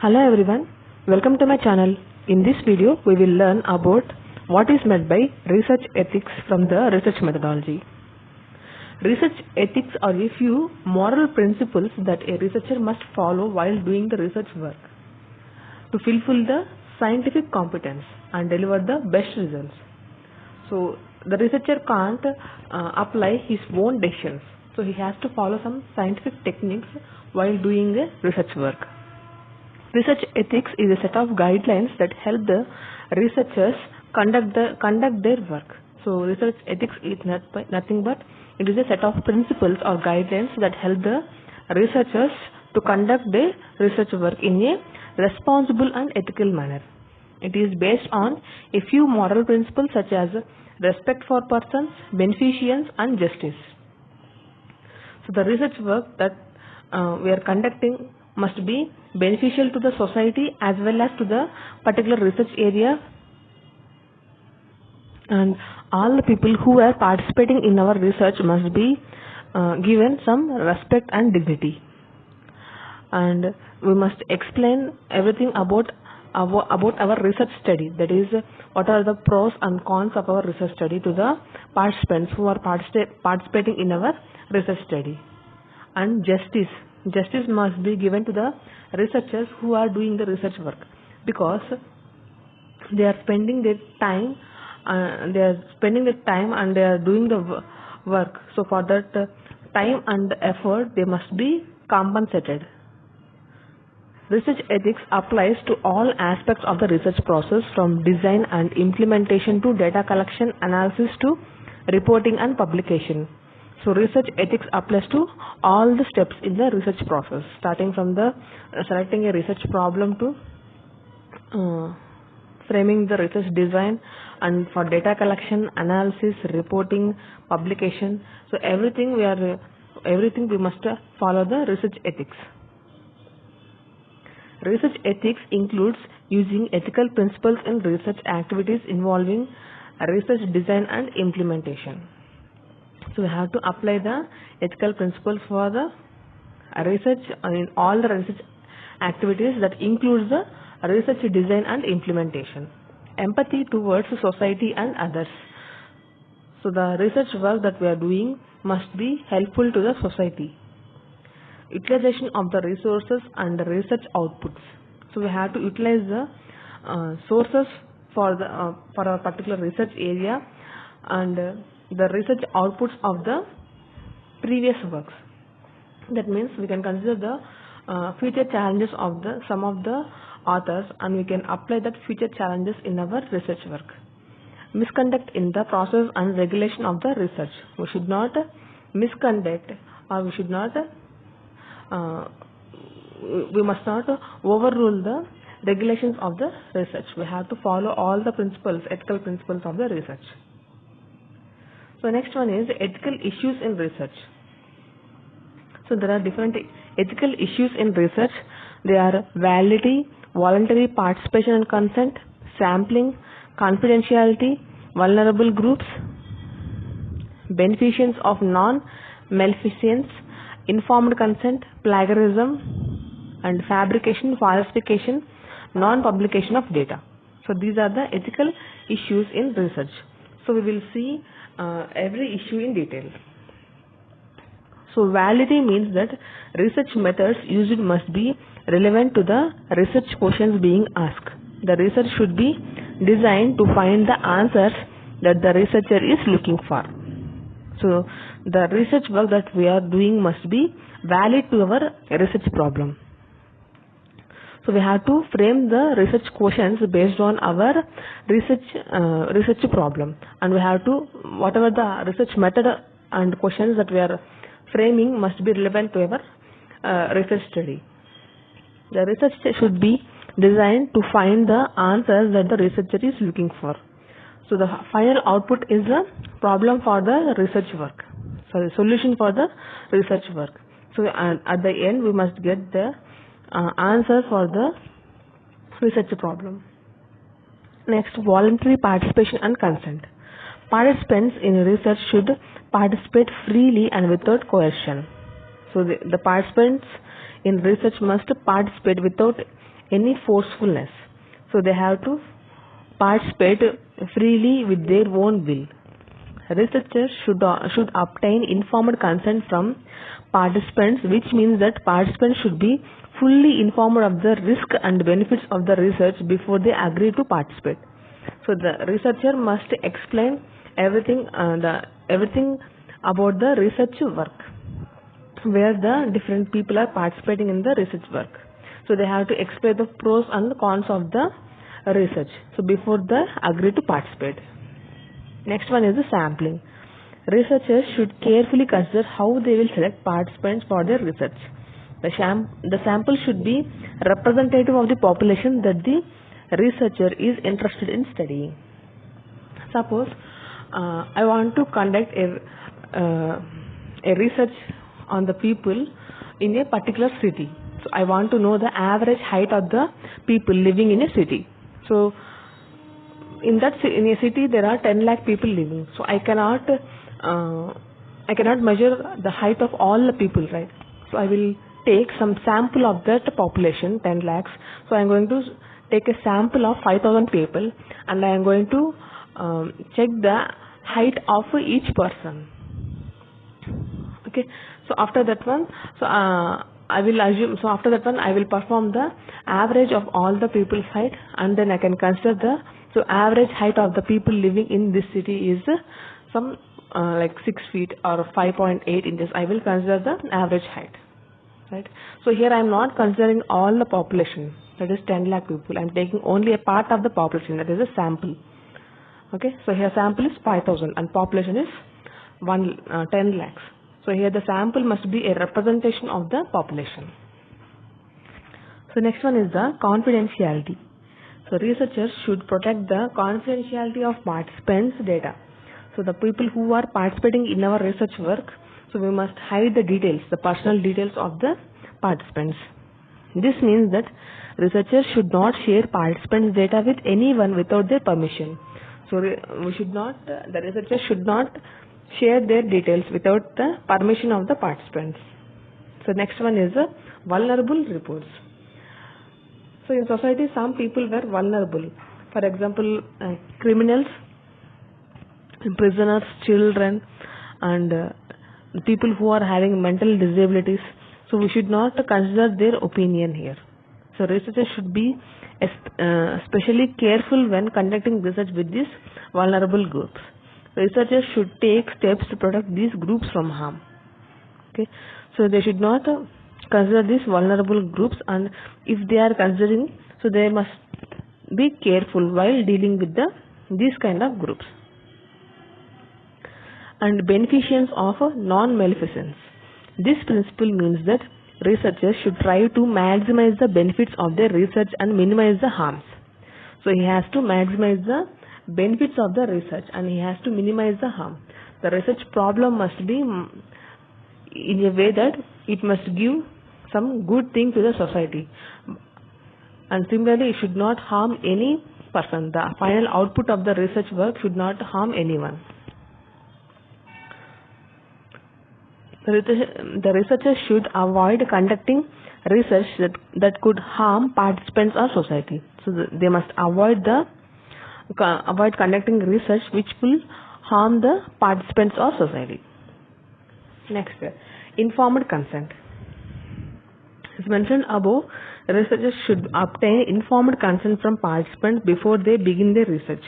Hello everyone, welcome to my channel. In this video, we will learn about what is meant by research ethics from the research methodology. Research ethics are a few moral principles that a researcher must follow while doing the research work to fulfill the scientific competence and deliver the best results. So the researcher can't apply his own decisions. So he has to follow some scientific techniques while doing the research work. Research ethics is a set of guidelines that help the researchers conduct their work. So research ethics is nothing but it is a set of principles or guidelines that help the researchers to conduct their research work in a responsible and ethical manner. It is based on a few moral principles such as respect for persons, beneficence and justice. So the research work that we are conducting must be beneficial to the society as well as to the particular research area, and all the people who are participating in our research must be given some respect and dignity, and we must explain everything about our research study, that is what are the pros and cons of our research study to the participants who are participating in our research study. And justice must be given to the researchers who are doing the research work, because they are spending their time and they are doing the work. So for that time and effort they must be compensated. Research ethics applies to all aspects of the research process, from design and implementation to data collection, analysis to reporting and publication. So research ethics applies to all the steps in the research process, starting from the selecting a research problem to framing the research design, and for data collection, analysis, reporting, publication. So everything we must follow the research ethics. Research ethics includes using ethical principles in research activities involving research design and implementation. So we have to apply the ethical principles for the research in all the research activities that includes the research design and implementation. Empathy towards society and others. So the research work that we are doing must be helpful to the society. Utilization of the resources and the research outputs. So we have to utilize the sources for our particular research area and the research outputs of the previous works. That means we can consider the future challenges of some of the authors, and we can apply that future challenges in our research work. Misconduct in the process and regulation of the research. We should not misconduct, or we must not overrule the regulations of the research. We have to follow all the ethical principles of the research. So next one is ethical issues in research. So there are different ethical issues in research. They are validity, voluntary participation and consent, sampling, confidentiality, vulnerable groups, beneficence of non-maleficence, informed consent, plagiarism, and fabrication, falsification, non-publication of data. So these are the ethical issues in research. So we will see every issue in detail. So validity means that research methods used must be relevant to the research questions being asked. The research should be designed to find the answers that the researcher is looking for. So the research work that we are doing must be valid to our research problem. So we have to frame the research questions based on our research problem, and we have to, whatever the research method and questions that we are framing must be relevant to our research study. The research should be designed to find the answers that the researcher is looking for. So the final output is the problem for the research work, so the solution for the research work. So at the end we must get the answer for the research problem. Next, voluntary participation and consent. Participants in research should participate freely and without coercion. So the participants in research must participate without any forcefulness. So they have to participate freely with their own will. Researchers should obtain informed consent from participants, which means that participants should be fully informed of the risk and benefits of the research before they agree to participate. So the researcher must explain everything about the research work, where the different people are participating in the research work. So they have to explain the pros and cons of the research, so before they agree to participate. Next one is the sampling. Researchers should carefully consider how they will select participants for their research. The sample should be representative of the population that the researcher is interested in studying. Suppose I want to conduct a research on the people in a particular city. So I want to know the average height of the people living in a city. So in a city there are 10 lakh people living. So I cannot measure the height of all the people, right? So I will take some sample of that population, 10 lakhs. So I am going to take a sample of 5,000 people, and I am going to check the height of each person. Okay. So after that one, I will perform the average of all the people's height, and then I can consider the average height of the people living in this city is some like 6 feet or 5.8 inches. I will consider the average height, right? So here I am not considering all the population, that is 10 lakh people. I am taking only a part of the population, that is a sample. Okay, so here sample is 5,000 and population is 10 lakhs. So here the sample must be a representation of the population. So next one is the confidentiality. So researchers should protect the confidentiality of participants' data. So the people who are participating in our research work, so we must hide the details, the personal details of the participants. This means that researchers should not share participants' data with anyone without their permission. So the researchers should not share their details without the permission of the participants. So next one is vulnerable reports. So in society some people were vulnerable. For example, criminals, prisoners, children, and people who are having mental disabilities. So we should not consider their opinion here. So researchers should be especially careful when conducting research with these vulnerable groups. Researchers should take steps to protect these groups from harm. Okay, so they should not consider these vulnerable groups, and if they are considering, so they must be careful while dealing with these kind of groups. And beneficence of non-maleficence. This principle means that researchers should try to maximize the benefits of their research and minimize the harms. So he has to maximize the benefits of the research and he has to minimize the harm. The research problem must be in a way that it must give some good thing to the society, and similarly it should not harm any person. The final output of the research work should not harm anyone. The researchers should avoid conducting research that could harm participants or society. So they must avoid conducting research which will harm the participants or society. Next, informed consent. As mentioned above, researchers should obtain informed consent from participants before they begin their research.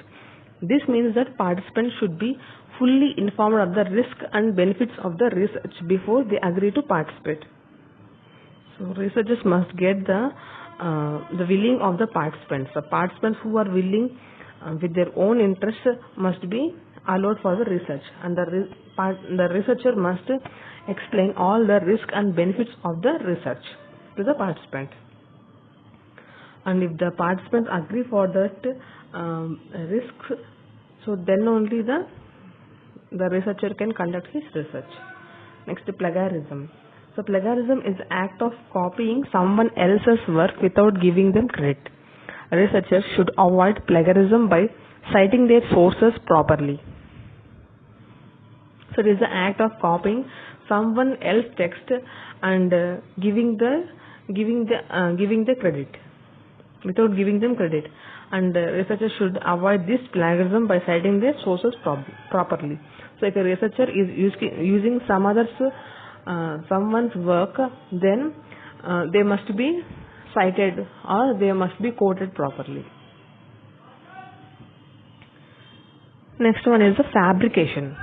This means that participants should be fully informed of the risk and benefits of the research before they agree to participate. So researchers must get the willing of the participants. The participants who are willing with their own interests must be allowed for the research, and the researcher must explain all the risk and benefits of the research to the participant. And if the participants agree for that risks, so then only the researcher can conduct his research. Next, plagiarism. So plagiarism is the act of copying someone else's work without giving them credit. Researchers should avoid plagiarism by citing their sources properly. So it is the act of copying someone else's text and giving the credit. without giving them credit. And researchers should avoid this plagiarism by citing their sources properly. So if a researcher is using someone's work, then they must be cited or they must be quoted properly. Next one is the fabrication.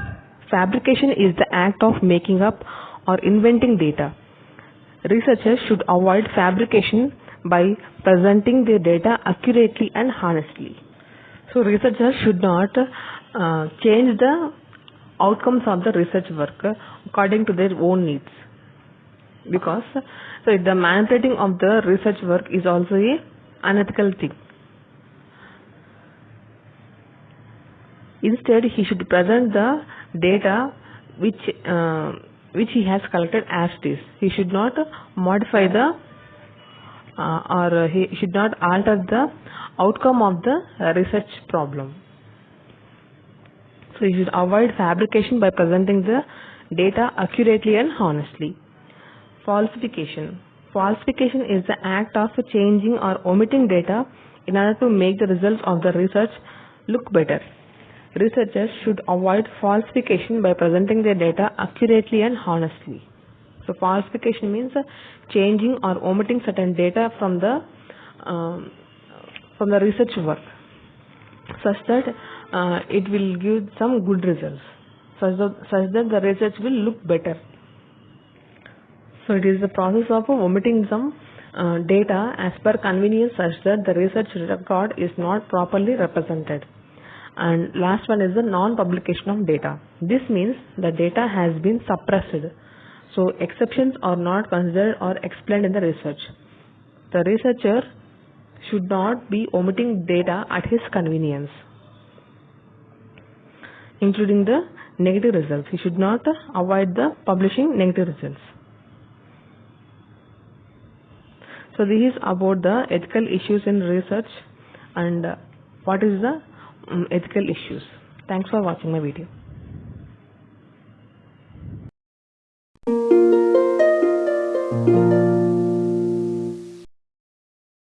Fabrication is the act of making up or inventing data. Researchers should avoid fabrication by presenting their data accurately and honestly. So researchers should not change the outcomes of the research work according to their own needs, because the manipulating of the research work is also a unethical thing. Instead, he should present the data which he has collected as it is. He should not modify or he should not alter the outcome of the research problem. So you should avoid fabrication by presenting the data accurately and honestly. Falsification. Falsification is the act of changing or omitting data in order to make the results of the research look better. Researchers should avoid falsification by presenting their data accurately and honestly. So falsification means changing or omitting certain data from the research work, such that it will give some good results, such that the research will look better. So it is the process of omitting some data as per convenience, such that the research record is not properly represented. And last one is the non-publication of data. This means the data has been suppressed, so exceptions are not considered or explained in the research. The researcher should not be omitting data at his convenience, including the negative results. He should not avoid the publishing negative results. So this is about the ethical issues in research and what is the ethical issues. Thanks for watching my video.